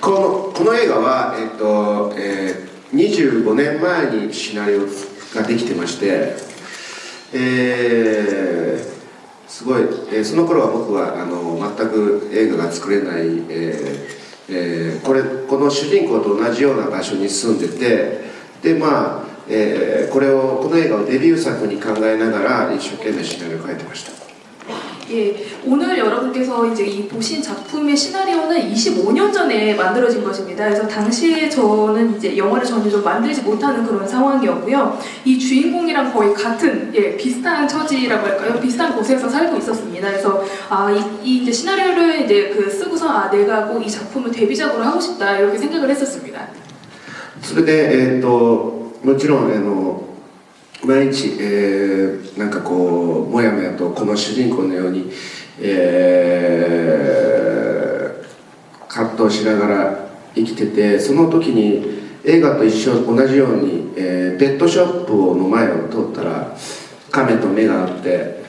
この映画は、25年前にシナリオができてまして、すごい、その頃は僕は全く映画が作れない、この主人公と同じような場所に住んでて、でまあ、この映画をデビュー作に考えながら一生懸命シナリオを書いてました。 예, 오늘 여러분께서 이제 이 보신 작품의 시나리오는 25년 전에 만들어진 것입니다. 그래서 당시에 저는 이제 영화를 전혀 좀 만들지 못하는 그런 상황이었고요. 이 주인공이랑 거의 같은, 비슷한 처지라고 할까요? 비슷한 곳에서 살고 있었습니다. 그래서 이 이제 시나리오를 이제 쓰고서 내가 꼭 이 작품을 데뷔작으로 하고 싶다 이렇게 생각을 했었습니다. それでもちろん毎日、なんかこうもやもやとこの主人公のように、葛藤しながら生きてて、その時に映画と同じように、ペットショップの前を通ったら亀と目があって、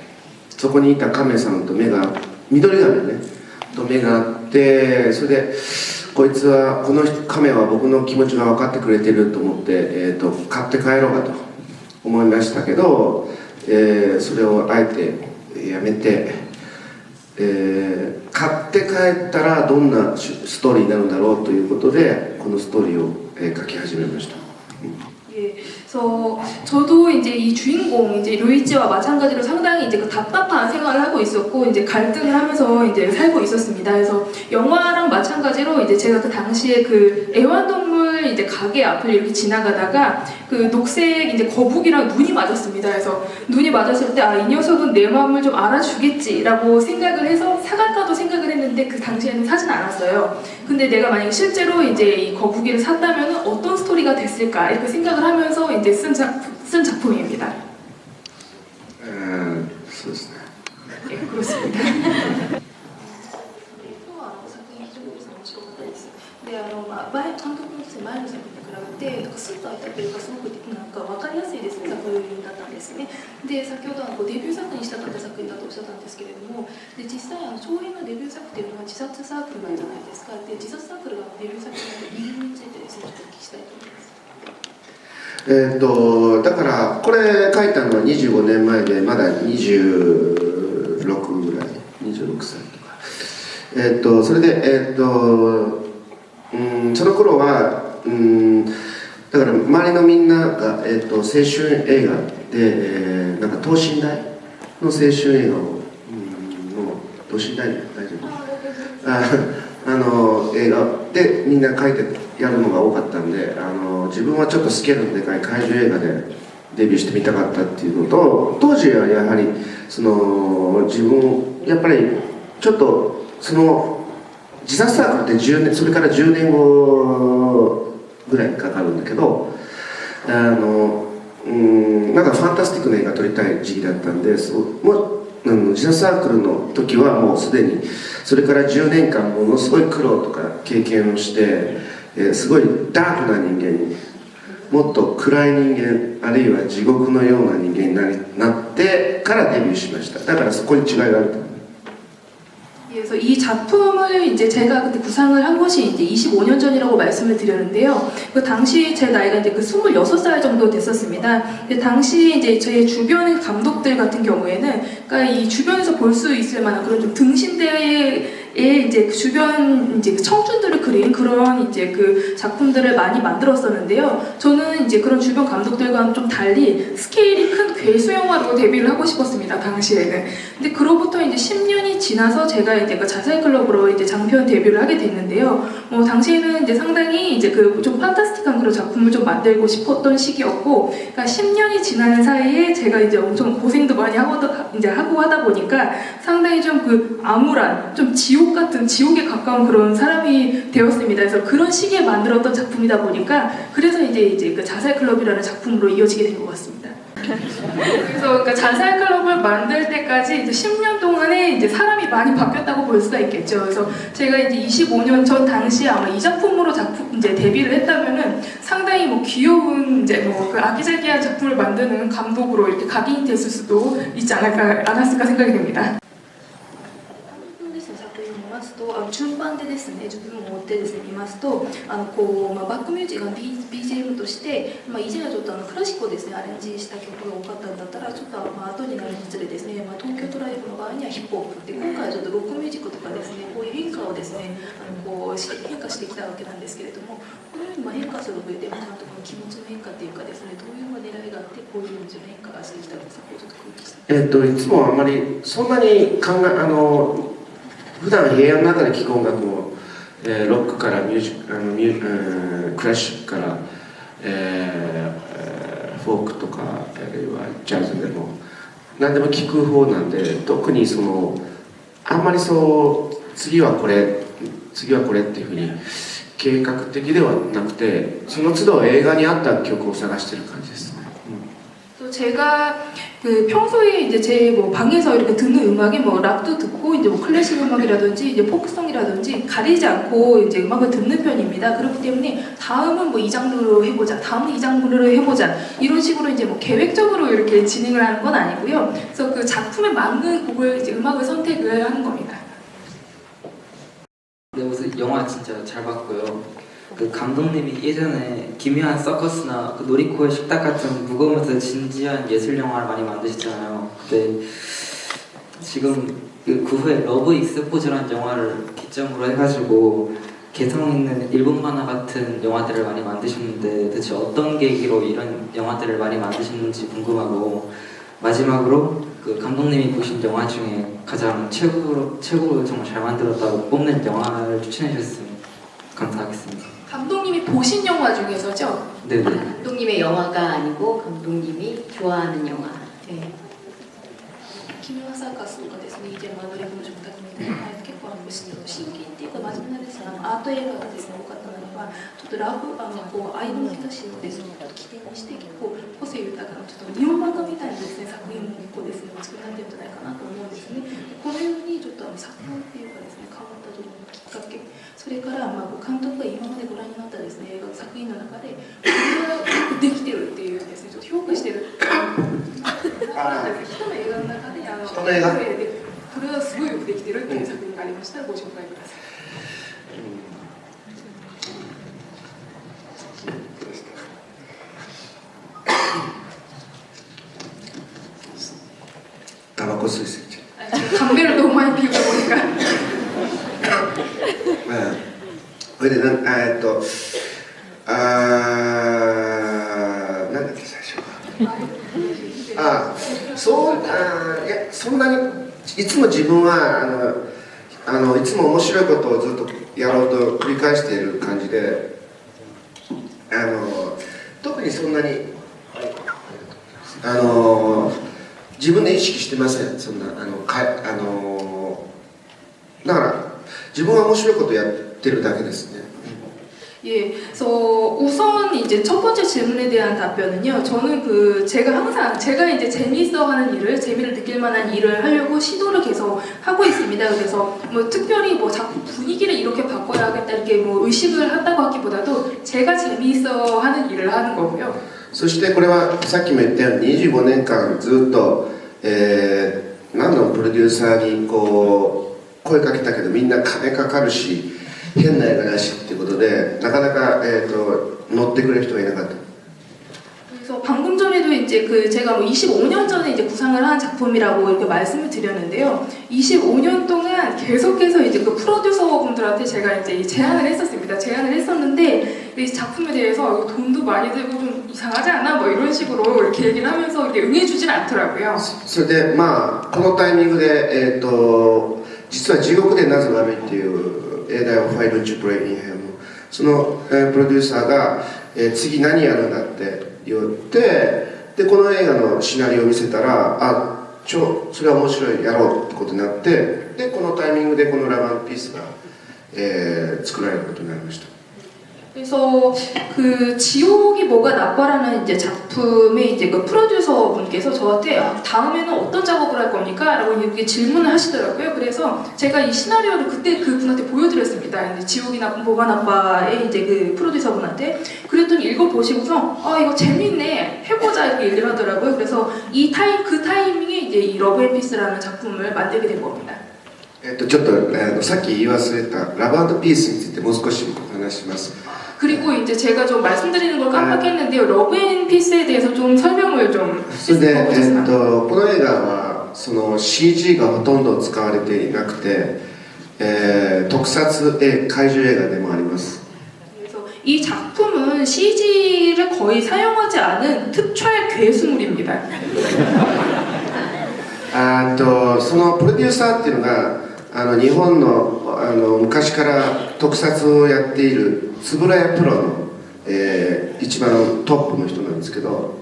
そこにいた亀さんと緑亀ねと目があって、それでこの亀は僕の気持ちが分かってくれてると思って、買って帰ろうかと思いましたけど、それをあえてやめて、買って帰ったらどんなストーリーになるんだろうということでこのストーリーを書き始めました。 그래서 저도 이제 이 주인공 이제 루이지와 마찬가지로 상당히 이제 답답한 생활을 하고 있었고 이제 갈등을 하면서 이제 살고 있었습니다. 그래서 영화랑 마찬가지로 이제 제가 그 당시에 그 애완동물 이제 가게 앞을 이렇게 지나가다가 그 녹색 이제 거북이랑 눈이 맞았습니다. 그래서 눈이 맞았을 때 이 녀석은 내 마음을 좀 알아주겠지라고 생각을 해서 사갈까도 생각을 했는데 그 당시에는 사진 않았어요. 근데 내가 만약에 실제로 이제 이 거북이를 샀다면 어떤 스토리가 됐을까 이렇게 생각을 하면서 이제 쓴 작품입니다. そうですね。 예, 그렇습니다.で監督の前の作品に比べてスッと開いたというかすごくなんか分かりやすいですね作品だったんですね。で先ほどデビュー作にしたかった作品だとおっしゃったんですけれども、で実際長編のデビュー作っていうのは自殺サークルなんじゃないですか。で自殺サークルがデビュー作になる理由についてですねちょっとお聞きしたいと思います。だからこれ書いたのは25年前でまだ26ぐらい、26歳とか、それでその頃はだから周りのみんなが、青春映画で、なんか等身大の青春映画を、等身大で大丈夫映画でみんな描いてやるのが多かったんで、自分はちょっとスケールのでかい怪獣映画でデビューしてみたかったっていうのと、当時はやはり自分やっぱりちょっと自殺サークルって10年、それから10年後ぐらいかかるんだけど、なんかファンタスティックな映画撮りたい時期だったんで、自殺サークルの時はもうすでにそれから10年間ものすごい苦労とか経験をして、すごいダークな人間に、もっと暗い人間あるいは地獄のような人間になってからデビューしました。だからそこに違いがあると思う。 그래서 이 작품을 이제 제가 그때 구상을 한 것이 이제 25년 전이라고 말씀을 드렸는데요. 그 당시 제 나이가 이제 26살 정도 됐었습니다. 근데 당시 이제 제 주변의 감독들 같은 경우에는 그러니까 이 주변에서 볼 수 있을 만한 그런 좀 등신대의 이제 주변 이제 청춘들을 그린 그런 이제 그 작품들을 많이 만들었었는데요. 저는 이제 그런 주변 감독들과는 좀 달리 스케일이 큰 괴수 영화로 데뷔를 하고 싶었습니다. 당시에는. 근데 그로부터 이제 10년이 지나서 제가 이제 그 자살 클럽으로 이제 장편 데뷔를 하게 됐는데요. 당시에는 이제 상당히 이제 그 좀 판타스틱한 그런 작품을 좀 만들고 싶었던 시기였고, 그러니까 10년이 지나는 사이에 제가 이제 엄청 고생도 많이 하고 하다 보니까 상당히 좀 그 암울한 좀 지옥 같은 지옥에 가까운 그런 사람이 되었습니다. 그래서 그런 시기에 만들었던 작품이다 보니까 그래서 이제 그 자살 클럽이라는 작품으로 이어지게 된 것 같습니다. 그래서 그 자살 클럽을 만들 때까지 이제 10년 동안에 이제 사람이 많이 바뀌었다고 볼 수가 있겠죠. 그래서 제가 이제 25년 전 당시에 아마 이 작품으로 이제 데뷔를 했다면은 상당히 뭐 귀여운 이제 뭐 그 아기자기한 작품을 만드는 감독으로 이렇게 각인이 됐을 수도 있지 않았을까 생각이 됩니다. ますと、順番でですね、自分を追ってですね見ますと、バックミュージックが BGM として、以前はちょっとクラシックをですねアレンジした曲が多かったんだったら、ちょっと後になるにつれですね、東京トライブの場合にはヒップホップで、今回はちょっとロックミュージックとかですね、こういう変化をですね変化してきたわけなんですけれども、このように変化する上で監督の気持ちの変化っていうかですね、どういう狙いがあってこういう変化がしてきたんですか。ちょっと空気したいつもあんまりそんなに普段部屋の中で聴く音楽も、ロックからクラシックから、フォークとか、あるいはジャズでも何でも聴く方なんで、特にあんまり次はこれっていうふうに計画的ではなくて、その都度映画に合った曲を探してる感じですね。제가 평소에 이제 제 방에서 이렇게 듣는 음악이 락도 듣고 이제 클래식 음악이라든지 이제 포크송이라든지 가리지 않고 이제 음악을 듣는 편입니다. 그렇기 때문에 다음은 이 장르로 해보자, 다음은 이 장르로 해보자, 이런 식으로 이제 계획적으로 이렇게 진행을 하는 건 아니고요. 그래서 그 작품에 맞는 곡을 이제 음악을 선택을 하는 겁니다. 네, 우선 영화 진짜 잘 봤고요. 그 감독님이 예전에 기묘한 서커스나 그 놀이코의 식탁 같은 무거우면서 진지한 예술 영화를 많이 만드셨잖아요. 근데 지금 그 후에 러브 익스포즈라는 영화를 기점으로 해가지고 개성 있는 일본 만화 같은 영화들을 많이 만드셨는데, 대체 어떤 계기로 이런 영화들을 많이 만드셨는지 궁금하고, 마지막으로 그 감독님이 보신 영화 중에 가장 최고로 정말 잘 만들었다고 뽑는 영화를 추천해 주셨으면 감사하겠습니다. 감독님이 보신 영화 중에서죠? 네네. 감독님의 영화가 아니고 감독님이 좋아하는 영화. 네. 君はサーカスがですね、以前のレブの食卓みたいな結構真剣っていうか真面目なですね、アート映画がですね多かったのには、ちょっとラブ愛の人たちをですね起点にして個性豊かなちょっと日本漫画みたいなですね作品をですね作りになってるんじゃないかなと思うんですね。このようにちょっと作品っていうかですね変わったところのきっかけ、それから監督が今までご覧になったですね映画作品の中でこれができてるっていうですねちょっと評価してる人の映画の中で人の映画これはすごいよくできてるっていう作品がありましたらご紹介ください。タバコ吸いすぎて。 담배를 너무 많이 피우다 보니까 それでなんだっけ最初いやそんなにいつも自分はいつも面白いことをずっとやろうと繰り返している感じで、特にそんなに自分で意識してません。そんなだから自分は面白いことをやってるだけですね。 예, 그래서 우선 이제 첫 번째 질문에 대한 답변은요. 저는 제가 항상 제가 이제 재미있어하는 일을 재미를 느낄 만한 일을 하려고 시도를 계속 하고 있습니다. 그래서 특별히 작품 분위기를 이렇게 바꿔야 하겠다 이렇게 의식을 한다고 하기보다도 제가 재미있어하는 일을 하는 거고요. そしてこれはさっきも言ったように25年間ずっと、何度もプロデューサーに声かけたけどみんな金かかるし変な映画だしっていうことでなかなか、乗ってくれる人がいなかった。 그래서 방금 전에도 이제 제가 25년 전에 이제 구상을 한 작품이라고 이렇게 말씀을 드렸는데요. 25년 동안 계속해서 이제 프로듀서분들한테 제가 이제 제안을 했었습니다. 제안을 했었는데 이 작품에 대해서 돈도 많이 들고 좀 이상하지 않아? 이런 식으로 이렇게 얘기를 하면서 이렇게 응해주질 않더라고요. それでこのタイミングで実は地獄でなぜ悪いっていう映画をファイルチュプレイにその、プロデューサーが、次何やるんだって言ってでこの映画のシナリオを見せたらそれは面白いやろうってことになってでこのタイミングでこのラブ&ピースが、作られることになりました。 그래서 지옥이 뭐가 나빠라는 이제 작품의 이제 프로듀서 분께서 저한테 다음에는 어떤 작업을 할 겁니까? 라고 이렇게 질문을 하시더라고요. 그래서 제가 이 시나리오를 그때 그분한테 보여드렸습니다. 이제 지옥이 뭐가 나빠의 이제 프로듀서 분한테. 그랬더니 읽어보시고서 이거 재밌네 해보자 이렇게 얘기를 하더라고요. 그래서 그 타이밍에 이제 이 러브 앤 피스라는 작품을 만들게 된 겁니다. ちょっとさっき言い忘れたラブ&ピースについてもう少しお話しします。 그리고 이제 제가 좀 말씀드리는 걸 깜빡했는데요. 러브앤피스에 대해서 좀 설명을 좀 それで、 해주셨으면. この映画はその CG がほとんど使われていなくて、特撮怪獣映画でもあります。 그래서 이 작품은 CG를 거의 사용하지 않은 특촬 괴수물입니다. そのプロデューサーっていうのが日本の昔から特撮をやっている円谷プロの、一番トップの人なんですけど、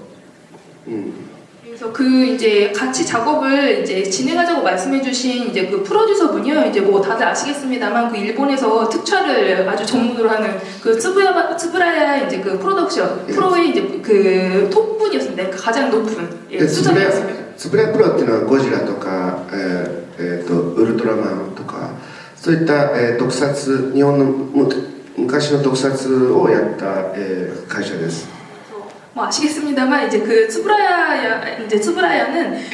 그래서 그 이제 같이 작업을 이제 진행하자고 말씀해주신 이제 그 프로듀서분이요. 이제 뭐 다들 아시겠습니다만 그 일본에서 특촬을 아주 전문으로 하는 그 츠브라야 이제 그 프로덕션 프로의 이제 그 톱분이었습니다. 그 가장 높은 수장이었습니다. 円谷プロっていうのはゴジラとか、ウルトラマンとかそういった、特撮日本の昔の特撮をやった、会社です。 뭐 아시겠습니다만 이제 그 츠브라야는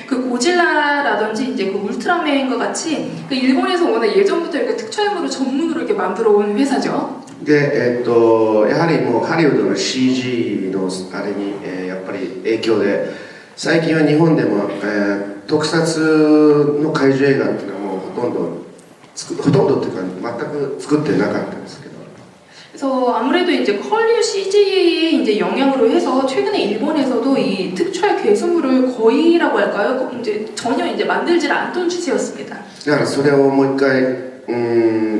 그 고질라라든지 이제 그 울트라맨과 같이 그 일본에서 워낙 예전부터 이렇게 특촬물을 전문으로 이렇게 만들어 온 회사죠. で、やはりもうハリウッドの CG のあれに、やっぱり影響で最近は日本でも、特撮の怪獣映画っていうのはもうほとんどっていうか全く作ってなかったんですけど。 그래서 아무래도 이제 헐리우드 CG의 이제 영향으로 해서 최근에 일본에서도 이 특촬 괴수물을 거의라고 할까요? 이제 전혀 이제 만들질 않던 추세였습니다. だからそれをもう一回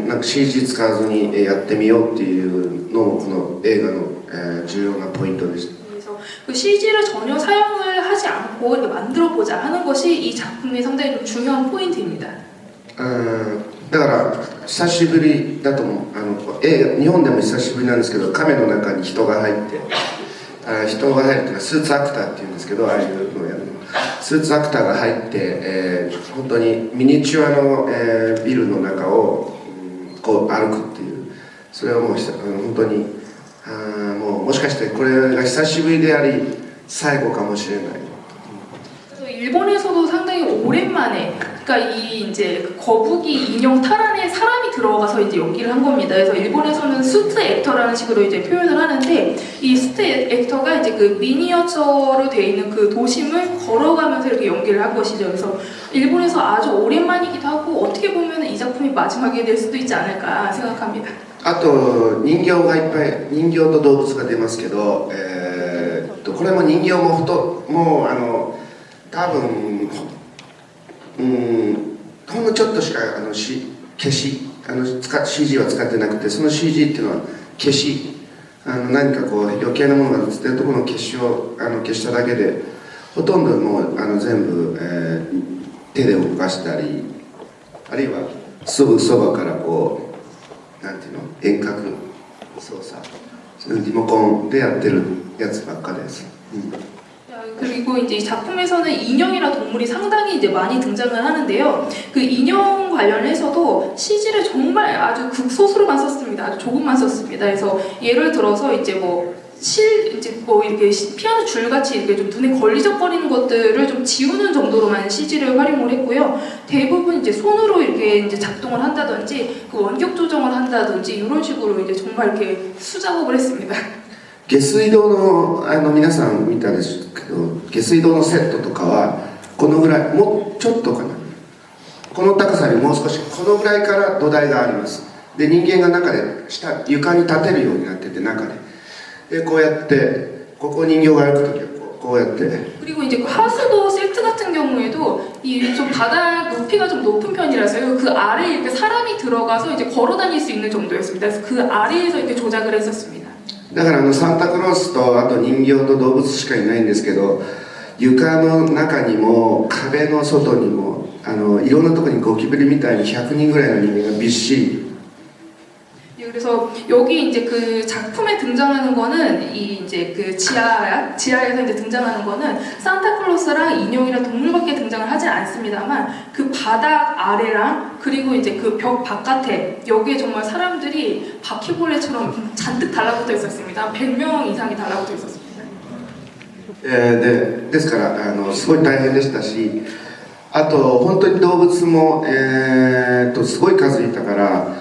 なんか CG 使わずにやってみようっていうのもこの映画の、重要なポイントでした。 그래서 그 CG를 전혀 사용을 하지 않고 이렇게 만들어 보자 하는 것이 이 작품의 상당히 좀 중요한 포인트입니다. だから久しぶりだと思う映画日本でも久しぶりなんですけど亀の中に人が入って人が入るっていうのはスーツアクターっていうんですけどああいうのをやるのスーツアクターが入って、本当にミニチュアの、ビルの中を、こう歩くっていうそれはもう本当にもしかしてこれが久しぶりであり最後かもしれない。 일본에서도 상당히 오랜만에 그러니까 이 이제 그 거북이 인형 탈 안에 사람이 들어가서 이제 연기를 한 겁니다. 그래서 일본에서는 수트 액터라는 식으로 이제 표현을 하는데 이 수트 액터가 이제 그 미니어처로 돼 있는 그 도심을 걸어가면서 이렇게 연기를 한 것이죠. 그래서 일본에서 아주 오랜만이기도 하고 어떻게 보면 이 작품이 마지막이 될 수도 있지 않을까 생각합니다. あと人形がいっぱい人形と動物が出ますけど、これも人形もう多分ほんのちょっとしか消しCG は使ってなくてその CG っていうのは消し何かこう余計なものが映ってるところの消しただけでほとんどもう全部、手で動かしたりあるいはすぐそばからこうなんていうの遠隔操作リモコンでやってるやつばっかです。 그리고 이제 이 작품에서는 인형이라 동물이 상당히 이제 많이 등장을 하는데요. 그 인형 관련해서도 CG를 정말 아주 극소수로만 썼습니다. 아주 조금만 썼습니다. 그래서 예를 들어서 이제 이제 이렇게 피아노 줄같이 이렇게 좀 눈에 걸리적거리는 것들을 좀 지우는 정도로만 CG를 활용을 했고요. 대부분 이제 손으로 이렇게 이제 작동을 한다든지 그 원격 조정을 한다든지 이런 식으로 이제 정말 이렇게 수작업을 했습니다. 下水道の皆さん見たでしょうけど下水道のセットとかはこのぐらいもうちょっとかなこの高さにもう少しこのぐらいから土台がありますで人間が中で床に立てるようになってて中でこうやってここ人形が歩くときはこうやって 그리고 이제 그 하수도 세트 같은 경우에도 이 좀 바닥 높이가 좀 높은 편이라서요. 그 아래에 이렇게 사람이 들어가서 이제 걸어 다닐 수 있는 정도였습니다. 그래서 그 아래에서 이렇게 조작을 했었습니다. だからサンタクロースとあと人形と動物しかいないんですけど床の中にも壁の外にもいろんなところにゴキブリみたいに100人ぐらいの人間がびっしり 그래서 여기 이제 그 작품에 등장하는 거는 이 이제 그 지하에서 이제 등장하는 거는 산타클로스랑 인형이랑 동물밖에 등장을 하지 않습니다만 그 바닥 아래랑 그리고 이제 그 벽 바깥에 여기에 정말 사람들이 바퀴벌레처럼 잔뜩 달라붙어 있었습니다. 100명 이상이 달라붙어 있었습니다. ですからすごい大変でしたしあと本当に動物も、すごい数いたから、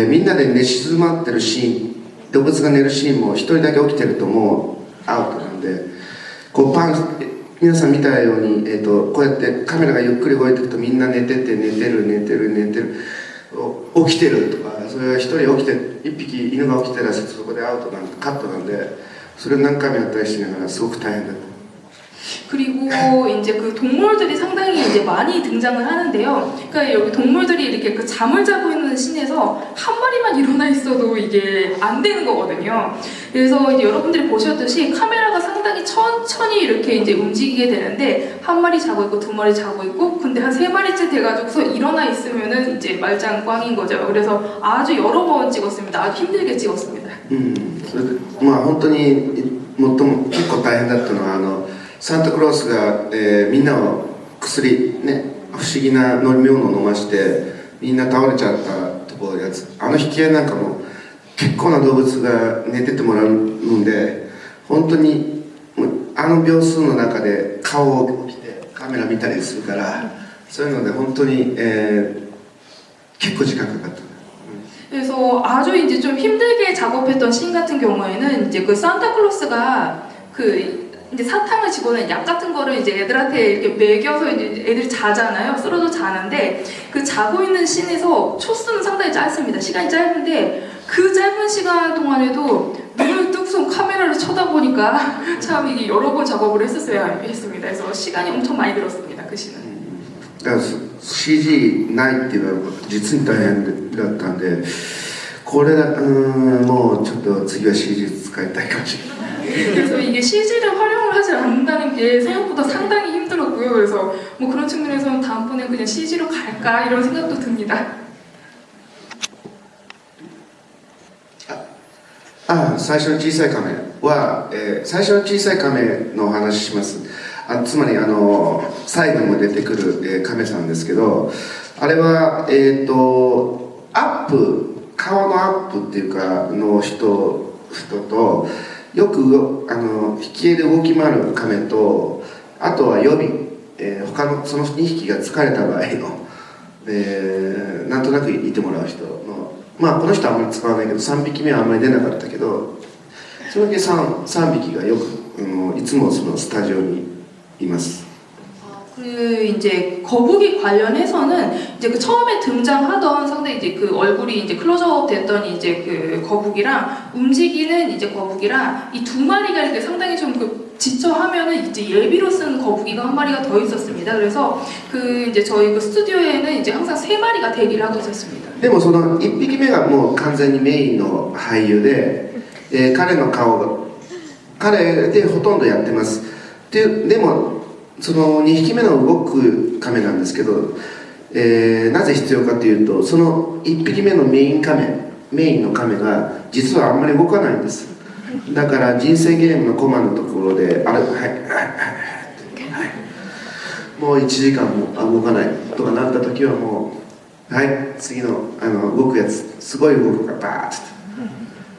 みんなで寝静まってるシーン、動物が寝るシーンも一人だけ起きてるともうアウトなんで、こう皆さん見たように、こうやってカメラがゆっくり動いていくとみんな寝てる起きてるとか、それが一人起きて一匹犬が起きてらっしゃってそこでアウトなんカットなんで、それを何回もやったりしながらすごく大変だった。 그리고 이제 그 동물들이 상당히 이제 많이 등장을 하는데요. 그러니까 여기 동물들이 이렇게 그 잠을 자고 있는 씬에서 한 마리만 일어나 있어도 이게 안 되는 거거든요. 그래서 이제 여러분들이 보셨듯이 카메라가 상당히 천천히 이렇게 이제 움직이게 되는데 한 마리 자고 있고 두 마리 자고 있고 근데 한 세 마리째 돼가지고서 일어나 있으면은 이제 말짱 꽝인 거죠. 그래서 아주 여러 번 찍었습니다. 아주 힘들게 찍었습니다. それでまあ本当に最も結構大変だったのはサンタクロースが、みんなを薬ね不思議な飲み物を飲ましてみんな倒れちゃったところやつ、引き合いなんかも結構な動物が寝ててもらうんで、本当に秒数の中で顔を起きてカメラ見たりするから、そういうので本当に、結構時間かかった。 그래서 아주 이제 좀 힘들게 작업했던 씬 같은 경우에는 이제 그 산타클로스가 그 이제 사탕을 집어넣은 약 같은 거를 이제 애들한테 이렇게 먹여서 이제 애들이 자잖아요. 쓰러져 자는데 그 자고 있는 씬에서 초수는 상당히 짧습니다. 시간이 짧은데 그 짧은 시간 동안에도 눈을 뜨고서 카메라를 쳐다보니까 참 이게 여러 번 작업을 했었어야 했습니다. 그래서 시간이 엄청 많이 들었습니다. 그 씬은. だから CG ないっていうのは実に大変だったんで、これもうちょっと次は CG 使いたいかもしれない。 그래서 이게 CG를 활용을 하지 않는다는 게 생각보다 상당히 힘들었고요. 그래서 뭐 그런 측면에서는 다음번에 그냥 CG로 갈까 이런 생각도 듭니다. 最初の小さいカメは、最初の小さいカメのお話します。つまり最後にも出てくる、カメさんですけど、あれはアップ、顔のアップっていうかの人とよく引き絵で動き回るカメと、あとは予備、他のその2匹が疲れた場合の、なんとなくいてもらう人の、まあこの人はあんまり使わないけど3匹目はあんまり出なかったけど、その時 3匹がよくいつもそのスタジオにいます。 그 이제 거북이 관련해서는 이제 그 처음에 등장하던 상당히 이제 그 얼굴이 이제 클로즈업 됐던 이제 그 거북이랑 움직이는 이제 거북이랑 이 두 마리가 이렇게 상당히 좀 그 지쳐하면은 이제 예비로 쓴 거북이가 한 마리가 더 있었습니다. 그래서 그 이제 저희 그 스튜디오에는 이제 항상 세 마리가 대기를 하고 있었습니다. でもその1匹目がもう完全にメインの俳優で、彼の顔が彼でほとんどやってます。でもその2匹目の動くカメなんですけど、なぜ必要かというと、その1匹目のメインのカメが実はあんまり動かないんです。だから人生ゲームのコマのところでもう1時間も動かないとかなった時はもう次の動くやつすごい動くからバーッ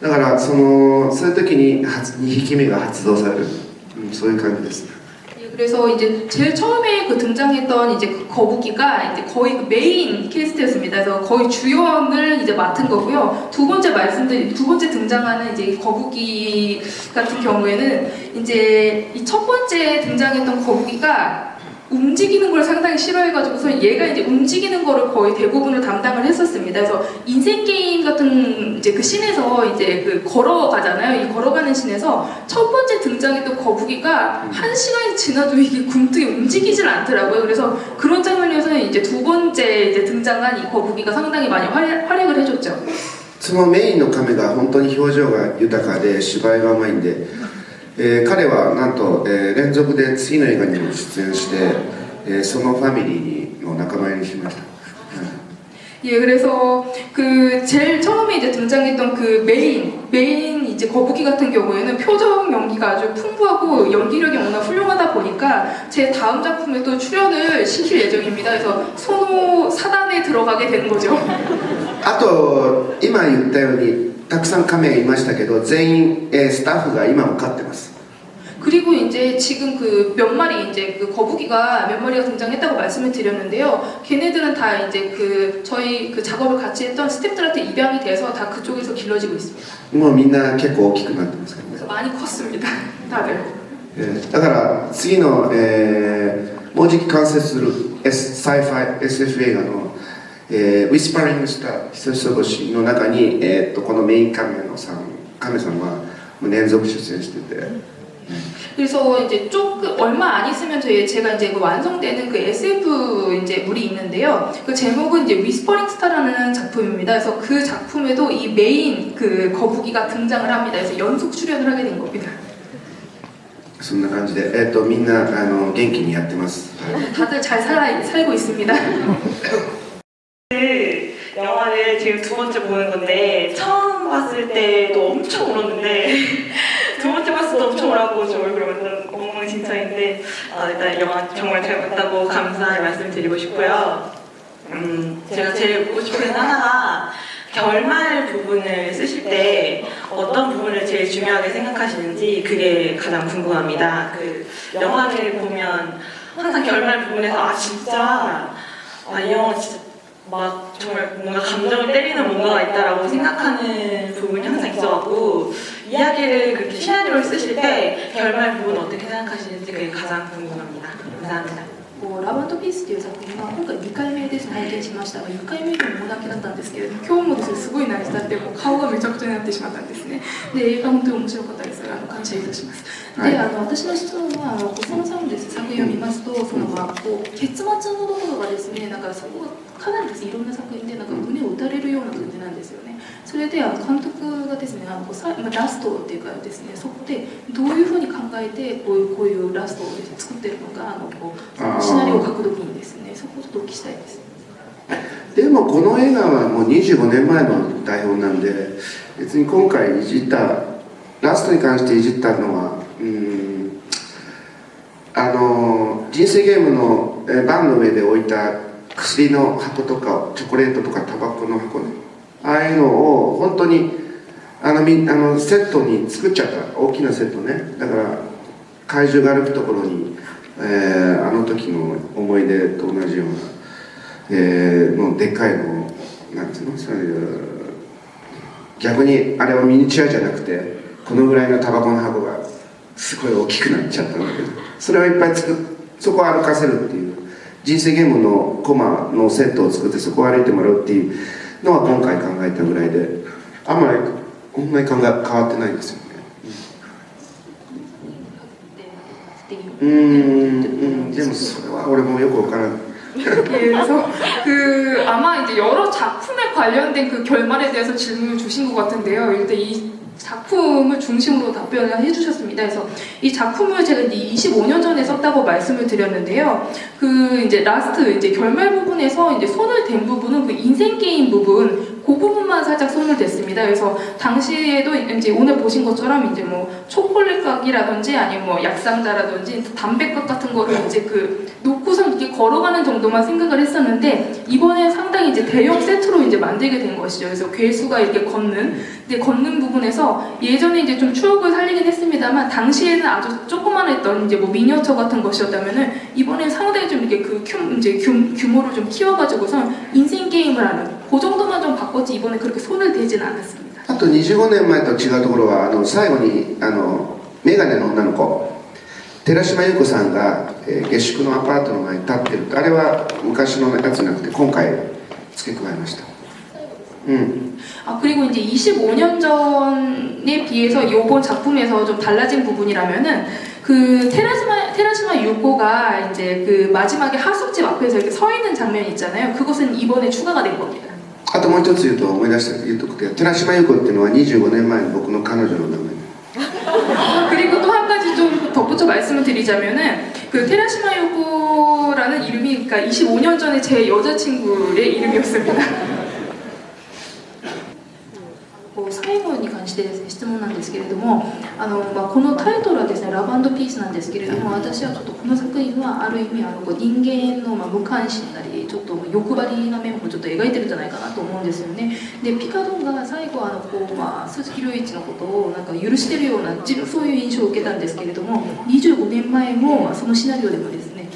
と。だからそういう時に2匹目が発動される、そういう感じです。 그래서 이제 제일 처음에 그 등장했던 이제 그 거북이가 이제 거의 그 메인 캐스트였습니다. 그래서 거의 주연을 이제 맡은 거고요. 두 번째 등장하는 이제 거북이 같은 경우에는 이제 이 첫 번째 등장했던 거북이가 움직이는 걸 상당히 싫어해가지고서 얘가 이제 움직이는 거를 거의 대부분을 담당을 했었습니다. 그래서 인생 게임 같은 이제 그 씬에서 이제 그 걸어가잖아요. 이 걸어가는 씬에서 첫 번째 등장했던 거북이가 한 시간이 지나도 이게 굼뜨게 움직이질 않더라고요. 그래서 그런 장면에서는 이제 두 번째 이제 등장한 이 거북이가 상당히 많이 활약을 해줬죠. そのメインのカメが本当に表情が豊かで芝居がうまいんで、彼はなんと、連続で次の映画にも出演して、そのファミリーの仲間入りしました。 예, 그래서 그 제일 처음에 이제 등장했던 그 메인 이제 거북이 같은 경우에는 표정 연기가 아주 풍부하고 연기력이 워낙 훌륭하다 보니까 제 다음 작품에 또 출연을 시킬 예정입니다. 그래서 선호 사단에 들어가게 되는 거죠. あと今言ったようにたくさんカメがいましたけど、全員、スタッフが今も飼ってます。 그리고 이제 지금 그 몇 마리 이제 그 거북이가 몇 마리가 등장했다고 말씀을 드렸는데요. 걔네들은 다 이제 그 저희 그 작업을 같이 했던 스태프들한테 입양이 돼서 다 그쪽에서 길러지고 있습니다. もうみんな結構大きくなってますからね。 그래서 많이 컸습니다. 다들. だから次の、もうじき完成する、サイファイ SF 映画の、ウィスパリングスターひそひそ星の中に、このメインカメさんはもう連続出演してて、 그래서 이제 조금 얼마 안 있으면 제가 이제 그 완성되는 그 SF 이제 물이 있는데요. 그 제목은 이제 위스퍼링 스타라는 작품입니다. 그래서 그 작품에도 이 메인 그 거북이가 등장을 합니다. 그래서 연속 출연을 하게 된 겁니다. そんな感じで、みんな元気にやってます。 다들 잘 살고 있습니다. 영화를 지금 두 번째 보는 건데 처음 봤을 때도 엄청 울었는데 두 번째 봤을 때 엄청 울었고 저 얼굴이 완전 엉망진창인데 일단 영화 정말 잘 봤다고 감사의 말씀 드리고 싶고요. 제가 제일 보고 싶은 하나가 결말 부분을 쓰실 때 어떤 부분을 제일 중요하게 생각하시는지 그게 가장 궁금합니다. 그 영화를 보면 항상 결말 부분에서 진짜 이 영화 진짜 막 정말 뭔가 감정을 때리는 뭔가가 있다라고 생각하는 부분이 항상 있어갖고 이야기를 그렇게 시나리오를 쓰실 때 결말 부분 어떻게 생각하시는지 그게 가장 궁금합니다. 감사합니다. ラブ&ピースという作品は今回2回目です拝見しましたが1回目でも大泣きだったんですけれども今日もですねすごい泣いちゃってもう顔がめちゃくちゃになってしまったんですねで映画本当に面白かったです感謝いたしますで私の質問は細野さんのです作品を見ますとそのこう結末のところがですねなんかそこがかなりですねいろんな作品でなんか胸を打たれるような感じなんですよねそれで監督がですねラストっていうかですねそこでどういうふうに考えてこういうラストをですね作ってるのかシナリオを書くときにですねそこをちょっとお聞きしたいです。でもこの映画はもう25年前の台本なんで別に今回いじったラストに関していじったのは人生ゲームのバンの上で置いた薬の箱とかチョコレートとかタバコの箱ねああいうのを本当にセットに作っちゃった大きなセットねだから怪獣が歩くところに、あの時の思い出と同じような、のでっかいのなんていうのそういう逆にあれはミニチュアじゃなくてこのぐらいのタバコの箱がすごい大きくなっちゃったんだけどそれをいっぱいそこを歩かせるっていう人生ゲームのコマのセットを作ってそこを歩いてもらうっていうのは今回考えたぐらいであんまりほんまに変わってないんですよねでもそれは俺もよくわからない 그래서 그 아마 이제 여러 작품에 관련된 그 결말에 대해서 질문을 주신 것 같은데요. 일단 이 작품을 중심으로 답변을 해주셨습니다. 그래서 이 작품을 제가 이제 25년 전에 썼다고 말씀을 드렸는데요. 그 이제 라스트 이제 결말 부분에서 이제 손을 댄 부분은 그 인생 게임 부분 그 부분만 살짝 손을 댔습니다. 그래서 당시에도 이제 오늘 보신 것처럼 이제 뭐 초콜릿 각이라든지 아니면 뭐 약상자라든지 담배각 같은 거를 이제 그 놓고서 이렇게 걸어가는 정도만 생각을 했었는데 이번에 상당히 이제 대형 세트로 이제 만들게 된 것이죠. 그래서 괴수가 이렇게 걷는 부분에서 예전에 이제 좀 추억을 살리긴 했습니다만 당시에는 아주 조그만했던 이제 뭐 미니어처 같은 것이었다면은 이번에 상당히 좀 이렇게 그 규모를 좀 키워가지고선 인생 게임을 하는 그 정도만 좀 바꿨지 이번에 그렇게 손을 대진 않았습니다. あと25年前と違うところは最後にメガネの女の子寺島優子さんが、下宿のアパートの前に立ってるあれは昔のやつじゃなくて今回付け加えました。 그리고 이제 25년 전에 비해서 이번 작품에서 좀 달라진 부분이라면은 그 테라시마 유코가 이제 그 마지막에 하숙집 앞에서 이렇게 서 있는 장면이 있잖아요. 그것은 이번에 추가가 된 겁니다. あともう一つ言うとくと寺島優子っていうのは25年前の僕の彼女の名前 그리고 또 한 가지 좀 덧붙여 말씀을 드리자면은 그 테라시마 유코라는 이름이 그러니까 25년 전에 제 여자친구의 이름이었습니다. 最後に関してですね、質問なんですけれども、このタイトルはですね、ラブ&ピースなんですけれども、私はちょっとこの作品はある意味こう人間の無関心なりちょっと欲張りな面もちょっと描いてるんじゃないかなと思うんですよね。でピカドンが最後鈴木亮一のことをなんか許してるようなそういう印象を受けたんですけれども、25年前もそのシナリオでもですね、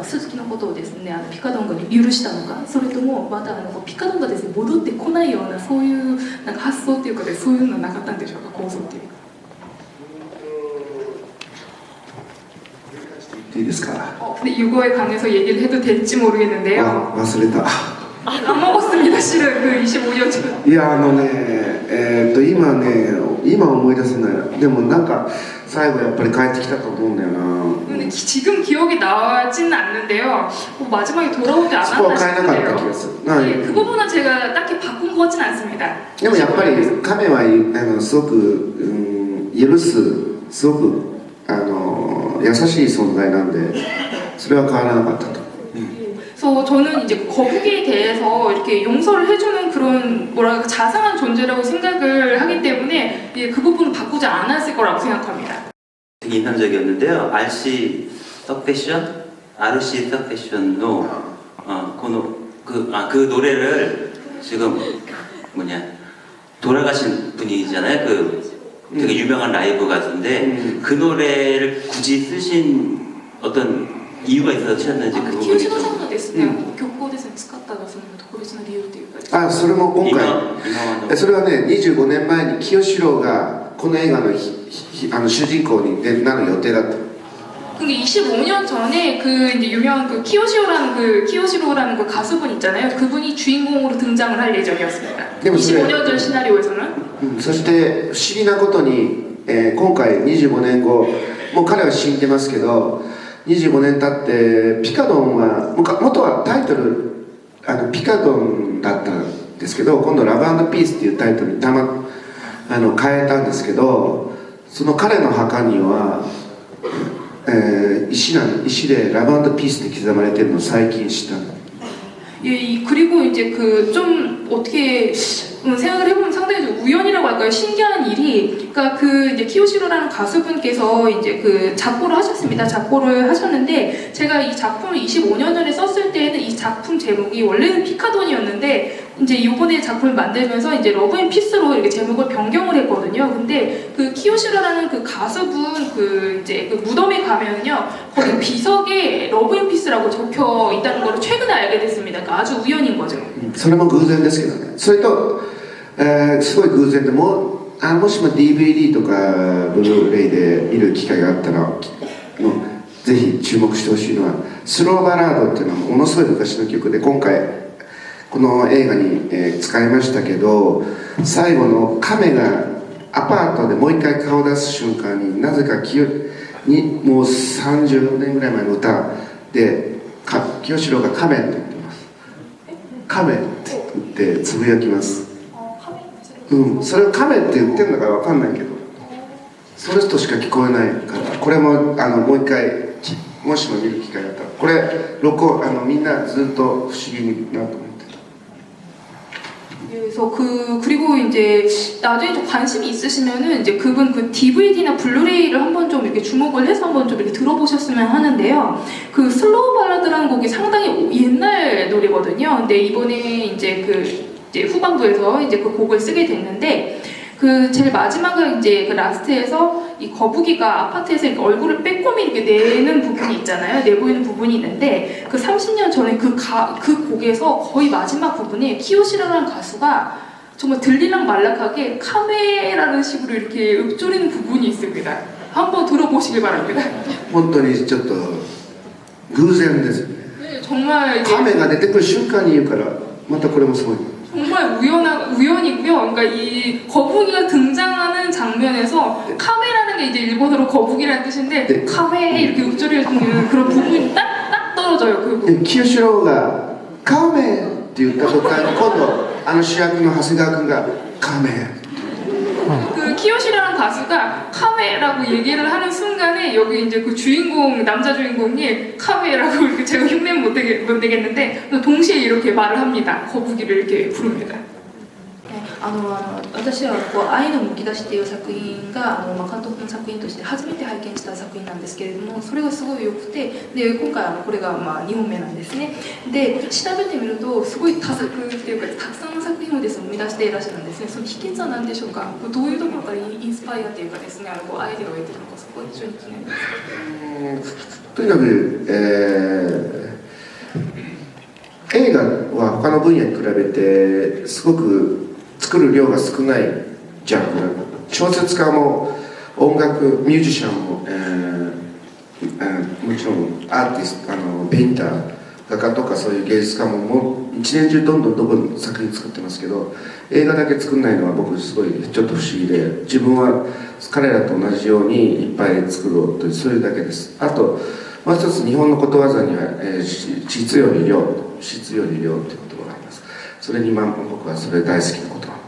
鈴木のことをですねピカドンが許したのか、それともまたピカドンがですね戻ってこないようなそういうなんか発想っていうかでそういうのはなかったんでしょうか、構想っていうか。いいですか。 근데 이거에 관해서 얘기를 해도 될지 모르겠는데요. あ、忘れた。 까먹었습니다, 실은 그 25년 전. いや今思い出せない。でもなんか最後やっぱり帰ってきたと思うんだよな。 근데 지금 기억이 나지는 않는데요. 마지막에 돌아오지 않았나 스포가 가능한 것 싶은데요. 같아요. 네, 그 부분은 제가 딱히 바꾼 것 같진 않습니다. でもやっぱり亀はすごく、許すすごく優しい存在なんで、それは変わらなかったと。 그래서 저는 이제 거북이에 대해서 이렇게 용서를 해주는 그런 뭐랄까 자상한 존재라고 생각을 하기 때문에 그 부분은 바꾸지 않았을 거라고 생각합니다. 되게 인상적이었는데요. RC 서패션, RC 서패션의 그 노래를 지금 돌아가신 분이잖아요. 되게 유명한 라이브 가수인데 그 노래를 굳이 쓰신 어떤 이유가 있어서 쓰셨는지 그 부분이 좀. 清志郎さんのですね、曲をですね使ったのはその特別な理由っていうか。あ、それも今回それはね、25年前に清志郎がこの映画の主人公になる予定だった。 근데 25년 전에 그 이제 유명한 그 키요시로라는 그 가수분 있잖아요. 그분이 주인공으로 등장을 할 예정이었습니다. 25년 전 시나리오에서는. そして不思議なことに、今回25年後、もう彼は死んでますけど、25年経ってピカドンは元はタイトルピカドンだったんですけど、今度ラブ&ピースっていうタイトルに変えたんですけど、その彼の墓には、石でラブ&ピースって刻まれてるのを最近知ったの。 예, 그리고 이제 그 좀 어떻게 생각을 해보면 상당히 좀 우연이라고 할까요? 신기한 일이, 그러니까 그 이제 키요시로라는 가수분께서 이제 그 작곡을 하셨습니다. 작곡을 하셨는데 제가 이 작품을 25년 전에 썼을 때에는 이 작품 제목이 원래는 피카돈이었는데 이제 이번에 작품을 만들면서 이제 러브 앤 피스로 이렇게 제목을 변경을 했거든요. 근데 그 키요시로라는 그 가수분 그 이제 그 무덤에 가면요 거기 비석에 러브 앤 피스라고 적혀 있다는 걸 최근에 알게 됐습니다. 그러니까 아주 우연인 거죠. それも偶然ですけどね。それと、すごい偶然でもしも DVD とかブルーレイで見る機会があったらぜひ注目してほしいのはスローバラードっていうのはものすごい昔の曲で、今回この映画に、使いましたけど、最後の亀がアパートでもう一回顔を出す瞬間になぜかもう30年ぐらい前の歌で清志郎が亀って言ってます。亀って言ってつぶやきます。それを亀って言ってるのか分かんないけど、その人しか聞こえないから、これももう一回もしも見る機会があったら、これみんなずっと不思議になると思ってた。 그래서 그리고 이제 나중에 좀 관심이 있으시면은 이제 그분 그 DVD나 블루레이를 한번 좀 이렇게 주목을 해서 한번 좀 이렇게 들어보셨으면 하는데요. 그 슬로우 발라드라는 곡이 상당히 옛날 노래거든요. 근데 이번에 이제 이제 후반부에서 이제 그 곡을 쓰게 됐는데, 그 제일 마지막에 이제 그 라스트에서 이 거북이가 아파트에서 이렇게 얼굴을 빼꼼히 이렇게 내는 부분이 있잖아요. 내보이는 부분이 있는데, 그 30년 전에 그 곡에서 거의 마지막 부분에 키요시라는 가수가 정말 들리랑 말락하게 카메라는 식으로 이렇게 읊조리는 부분이 있습니다. 한번 들어보시길 바랍니다. 本当にちょっと偶然ですね。 네, 정말 이게 亀が出てくる瞬間に言うから、またこれもすごい。 정말 우연이고요. 그러니까 이 거북이가 등장하는 장면에서 카메라는 게 이제 일본어로 거북이라는 뜻인데 네. 카메 이렇게 읊조리는 그런 부분이 딱 떨어져요. 그 부분. 清志郎が「カメ」って言った途端に今度主役の長谷川君が「カメ」 그 키요시라는 가수가 카메라고 얘기를 하는 순간에 여기 이제 그 주인공 남자 주인공이 카메라고 이렇게 제가 흉내는 못 내겠는데 동시에 이렇게 말을 합니다. 거북이를 이렇게 부릅니다. 私はこう愛のむき出しっていう作品が監督の作品として初めて拝見した作品なんですけれども、それがすごい良くて、で今回これが2本目なんですね。で調べてみるとすごい多作っていうかたくさんの作品をですね生み出していらっしゃるんですね。その秘訣は何でしょうか。どういうところからインスパイアっていうかですね、こうアイデアを得てるのか、そこは非常に気になります。とにかく、映画は他の分野に比べてすごく作る量が少ないジャンル。小説家も音楽ミュージシャンも、もちろんアーティストペインター画家とかそういう芸術家も一年中どんどん作品作ってますけど、映画だけ作んないのは僕すごいちょっと不思議で、自分は彼らと同じようにいっぱい作ろうというそういうだけです。あともう一つ日本のことわざには、質より量っていう言葉があります。それに僕はそれ大好きな言葉。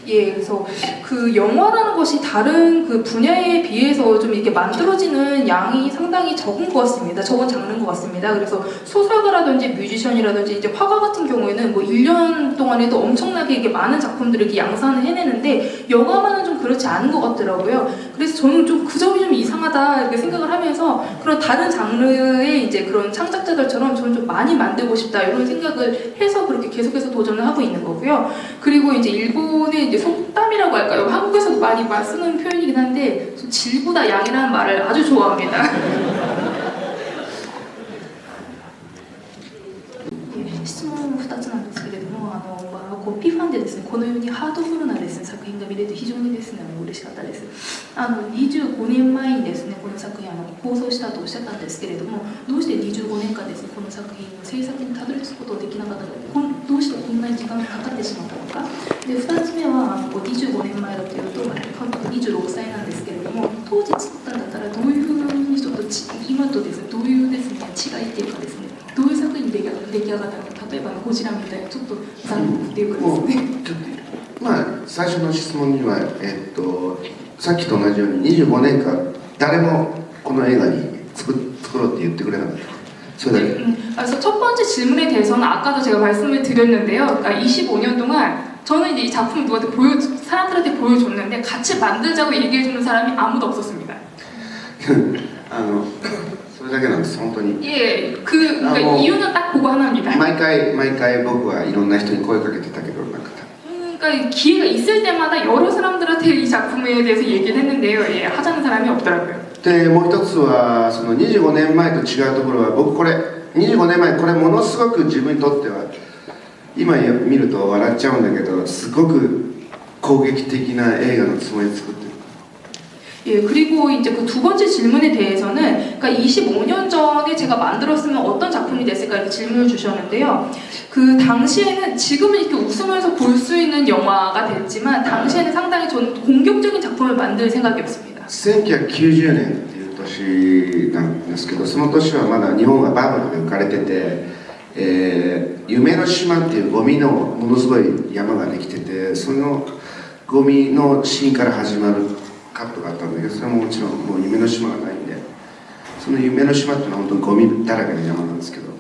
예, 그래서 그 영화라는 것이 다른 그 분야에 비해서 좀 이렇게 만들어지는 양이 상당히 적은 것 같습니다. 적은 장르인 것 같습니다. 그래서 소설가라든지 뮤지션이라든지 이제 화가 같은 경우에는 뭐 1년 동안에도 엄청나게 이게 많은 작품들을 이렇게 양산을 해내는데 영화만은 좀 그렇지 않은 것 같더라고요. 그래서 저는 좀 그 점이 좀 이상하다 이렇게 생각을 하면서 그런 다른 장르의 이제 그런 창작자들처럼 저는 좀 많이 만들고 싶다 이런 생각을 해서 그렇게 계속해서 도전을 하고 있는 거고요. 그리고 이제 일본의 이제 속담이라고 할까요? 한국에서도 많이 쓰는 표현이긴 한데 질보다 양이라는 말을 아주 좋아합니다. 질문 2つなんですけれども、P ファンでですね、このようにハードフルなですね作品が見れて非常にですね嬉しかったです。25年前にですねこの作品放送したとおっしゃったんですけれども、どうして25年間ですねこの作品の制作にたどり着くことができなかったのか、どうしてこんなに時間がかかってしまったのか。で2つ目は25年前だというと監督26歳なんですけれども、当時作ったんだったらどういうふうにちょっと今とですねどういうですね違いっていうかですね、どういう作品に出来上がったのか。例えばゴジラみたいなちょっと残酷っていうかですね、最初の質問には、さっきと同じように25年間誰もこの映画に作ろうって言ってくれなかった。それだけ。 그래서 첫 번째 질문에 대해서는 아까도 제가 말씀을 드렸는데요. 그러니까 25년 동안 저는 이제 이 작품을 사람들한테 보여줬는데 같이 만들자고 얘기해주는 사람이 아무도 없었습니다. それだけなんです、本当に。 예, 그러니까 이유는 딱 그거 하나입니다. 毎回僕はいろんな人に声かけてたけどなかった。 그러니까 기회가 있을 때마다 여러 사람들한테 이 작품에 대해서 얘기를 했는데요. 예, 하자는 사람이 없더라고요. でもう一つはその25年前と違うところは、僕これ25年前これものすごく自分にとっては今見ると笑っちゃうんだけど、すごく攻撃的な映画のつもりで作ってる。 예, 그리고 이제 그 두 번째 질문에 대해서는 그러니까 25년 전에 제가 만들었으면 어떤 작품이 됐을까 이렇게 질문을 주셨는데요. 그 당시에는 지금은 이렇게 웃으면서 볼 수 있는 영화가 됐지만 당시에는 상당히 저는 공격적인 작품을 만들 생각이었습니다. 1990年っていう年なんですけど、その年はまだ日本はバブルで浮かれてて、夢の島っていうゴミのものすごい山ができてて、そのゴミのシーンから始まるカットがあったんだけど、それももちろんもう夢の島がないんで、その夢の島っていうのは本当にゴミだらけの山なんですけど、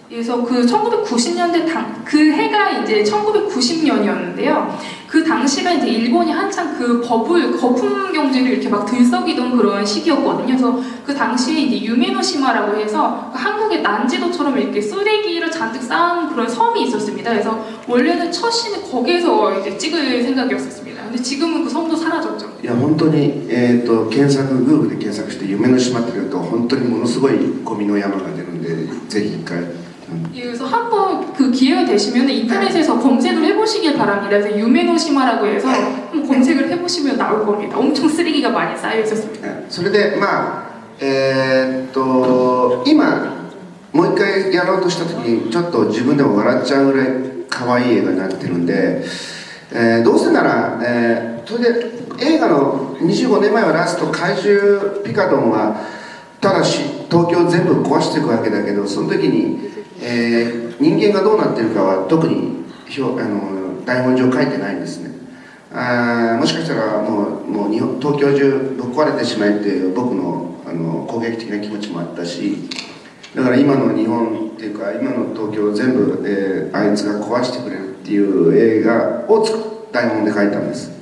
그래서 그 1990년대 그 해가 이제 1990년이었는데요. 그 당시가 이제 일본이 한창 그 거품 경제를 이렇게 막 들썩이던 그런 시기였거든요. 그래서 그 당시에 이제 유메노시마라고 해서 한국의 난지도처럼 이렇게 쓰레기를 잔뜩 쌓은 그런 섬이 있었습니다. 그래서 원래는 첫 씬을 거기에서 이제 찍을 생각이었었습니다. 근데 지금은 그 섬도 사라졌죠. いや本当に検索Googleで検索して夢の島って言うと本当にものすごいゴミの山が出るんで、ぜひ一回。 예, 그래서 한번 그 기회가 되시면 인터넷에서 검색을 해보시길 바랍니다. 그래서 유메노시마라고 해서 한번 검색을 해보시면 나올 겁니다. 엄청 쓰레기가 많이 쌓여 있었습니다. それで今もう一回やろうとした時にちょっと自分でも笑っちゃうぐらい可愛い映画になってるんで、どうせなら、それで映画の25年前はラスト怪獣ピカドンはただし東京全部壊していくわけだけど、その時に人間がどうなってるかは特に台本上書いてないんですね。もしかしたらもう東京中ぶっ壊れてしまえっていう僕の攻撃的な気持ちもあったし、だから今の日本っていうか今の東京を全部、あいつが壊してくれるってっていう映画を台本で書いたんです。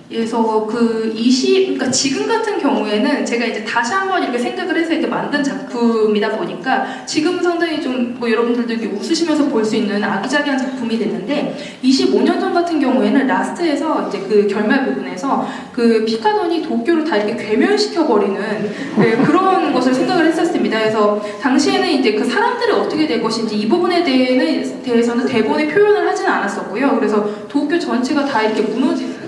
그래서 그러니까 지금 같은 경우에는 제가 이제 다시 한번 이렇게 생각을 해서 이렇게 만든 작품이다 보니까 지금 상당히 좀 뭐 여러분들도 이렇게 웃으시면서 볼 수 있는 아기자기한 작품이 됐는데 25년 전 같은 경우에는 라스트에서 이제 그 결말 부분에서 그 피카돈이 도쿄를 다 이렇게 괴멸시켜 버리는 네, 그런 것을 생각을 했었습니다. 그래서 당시에는 이제 그 사람들이 어떻게 될 것인지 이 부분에 대해서는 대본에 표현을 하지는 않았었고요. 그래서 도쿄 전체가 다 이렇게 무너지는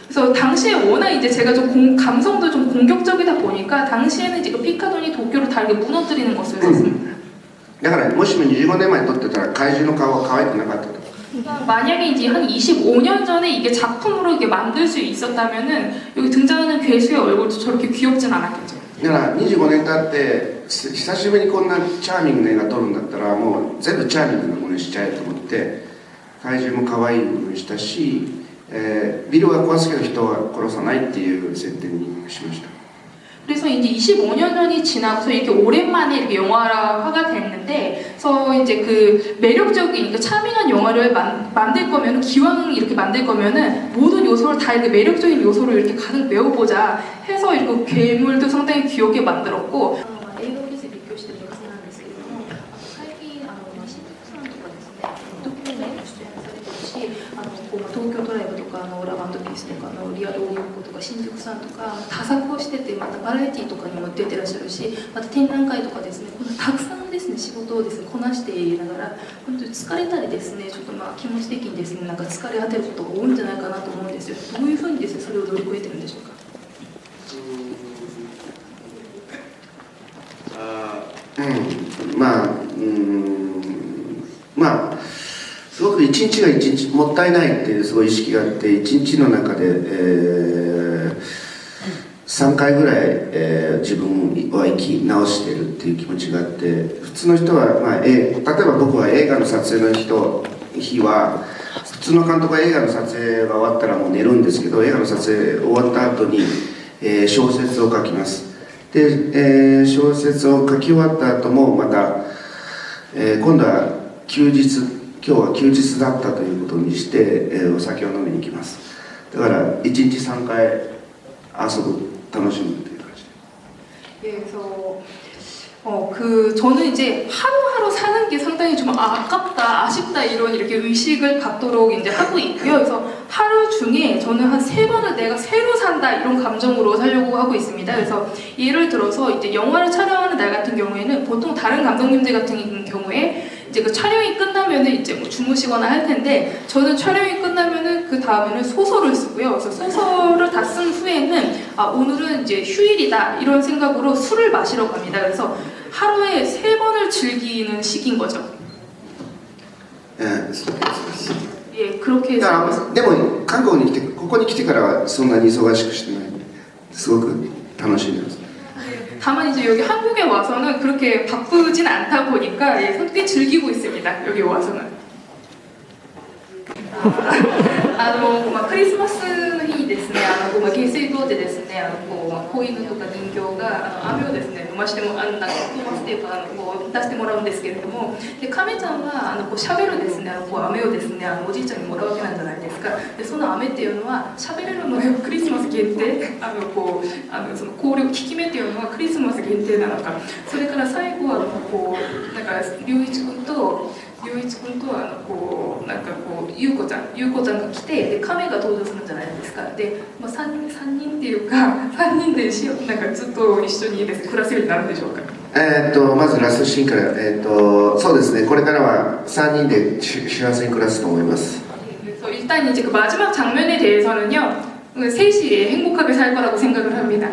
그래서 당시에 워낙 이제 제가 좀 감성도 좀 공격적이다 보니까 당시에는 이제 그 피카돈이 도쿄를 다 이렇게 무너뜨리는 것을 했습니다. だからもしも25年前に撮ってたら怪獣の顔は可愛くなかったと。 그러니까 만약에 이제 한 25년 전에 이게 작품으로 이렇게 만들 수 있었다면은 여기 등장하는 괴수의 얼굴도 저렇게 귀엽진 않았겠죠. だから25年経って久しぶりにこんなチャーミングな映画撮るんだったらもう全部チャーミングなものにしちゃえと思って怪獣も可愛いものにしたし、ビルは壊すけど人は殺さないっていう設定にしました。 그래서 이제 25년 전이 지나고서 이렇게 오랜만에 이렇게 영화화가 됐는데, 그래서 이제 그 매력적인, 그 차밍한 영화를 만들 거면은, 기왕 이렇게 만들 거면은 모든 요소를 다 이렇게 매력적인 요소를 이렇게 가득 메워보자 해서 이렇게 괴물도 상당히 귀엽게 만들었고. 東京ドライブとかラバンドピースとかリアルオリオンコとか新宿さんとか多作をしててまたバラエティーとかにも出てらっしゃるしまた展覧会とかですねこのたくさんですね仕事をですねこなしていながら本当に疲れたりですねちょっと気持ち的にですねなんか疲れ果てることが多いんじゃないかなと思うんですよ。どういうふうにですねそれを乗り越えてるんでしょうか。まあすごく一日が一日もったいないっていうすごい意識があって一日の中で、3回ぐらい、自分は生き直してるっていう気持ちがあって普通の人は、例えば僕は映画の撮影の日は普通の監督は映画の撮影が終わったらもう寝るんですけど映画の撮影終わった後に、小説を書きます。で、小説を書き終わった後もまた、今度は今日は休日だったということにして、お酒を飲みに行きます。だから1日3回遊ぶ楽しむという感じで。 그래서 저는 이제 하루하루 사는 게 상당히 좀 아깝다, 아쉽다 이런 이렇게 의식을 갖도록 이제 하고 있고요. 그래서 하루 중에 저는 한 3번을 내가 새로 산다 이런 감정으로 살려고 하고 있습니다. 그래서 예를 들어서 이제 영화를 촬영하는 날 같은 경우에는 보통 다른 감독님들 같은 경우에 이제 그 촬영이 끝나면은 이제 뭐 주무시거나 할 텐데 저는 촬영이 끝나면은 그 다음에는 소설을 쓰고요. 그래서 소설을 다 쓴 후에는 오늘은 이제 휴일이다 이런 생각으로 술을 마시러 갑니다. 그래서 하루에 3번을 즐기는 시기인 거죠. 예, 그렇게 해서. でも韓国に来てここに来てからはそんなに忙しくしてない。すごく楽しんでます。 다만 이제 여기 한국에 와서는 그렇게 바쁘진 않다 보니까 예, 꽤 즐기고 있습니다. 여기 와서는. クリスマスの日にですね、下水道でですね、子犬とか人形が飴をですね、飲ましてもトーマステープ出してもらうんですけれども、で亀ちゃんはしゃべるですね、飴をですね、おじいちゃんにもらうわけなんじゃないですか。でその飴っていうのはしゃべれるのよクリスマス限定、その効き目っていうのはクリスマス限定なのか。それから最後はなんか龍一君と優子ちゃんが来てで亀が登場するんじゃないですか。で、3人っていうか3人でなんかずっと一緒にです、ね、暮らせるようになるんでしょうか。まずラストシーンから、そうですね、これからは3人で幸せに暮らすと思います。 일단 이제 그 마지막 장면에 대해서는요, 셋이 행복하게 살 거라고 생각을 합니다.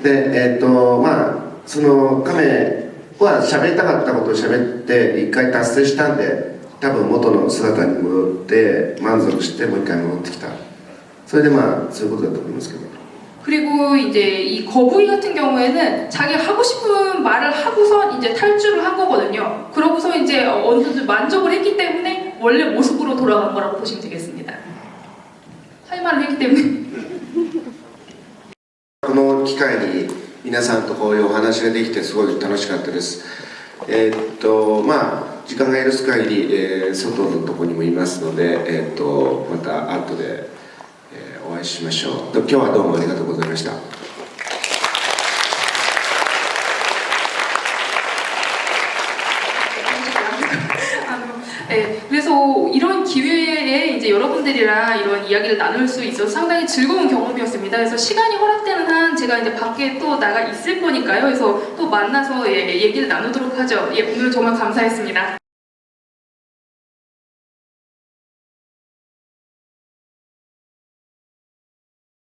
で、その亀は喋りたかったことを喋って一回達成したんで多分元の姿に戻って満足してもう一回戻ってきた。それでそういうことだと思いますけど。 그리고 이제 이 거북이 같은 경우에는 자기 하고 싶은 말을 하고서 이제 탈주를 한 거거든요. 그러고서 이제 어느 정도 만족을 했기 때문에 원래 모습으로 돌아간 거라고 보시면 되겠습니다. 할 말을 했기 때문에. この機会に皆さんとこういうお話ができてすごい楽しかったです。まあ時間が許す限り、外のとこにもいますので、また後で、お会いしましょう。今日はどうもありがとうございました。 네, 그래서 이런 기회에 이제 여러분들이랑 이런 이야기를 나눌 수 있어서 상당히 즐거운 경험이었습니다. 그래서 시간이 허락되는 한 제가 이제 밖에 또 나가 있을 거니까요. 그래서 또 만나서 얘기를 나누도록 하죠. 오늘 정말 감사했습니다.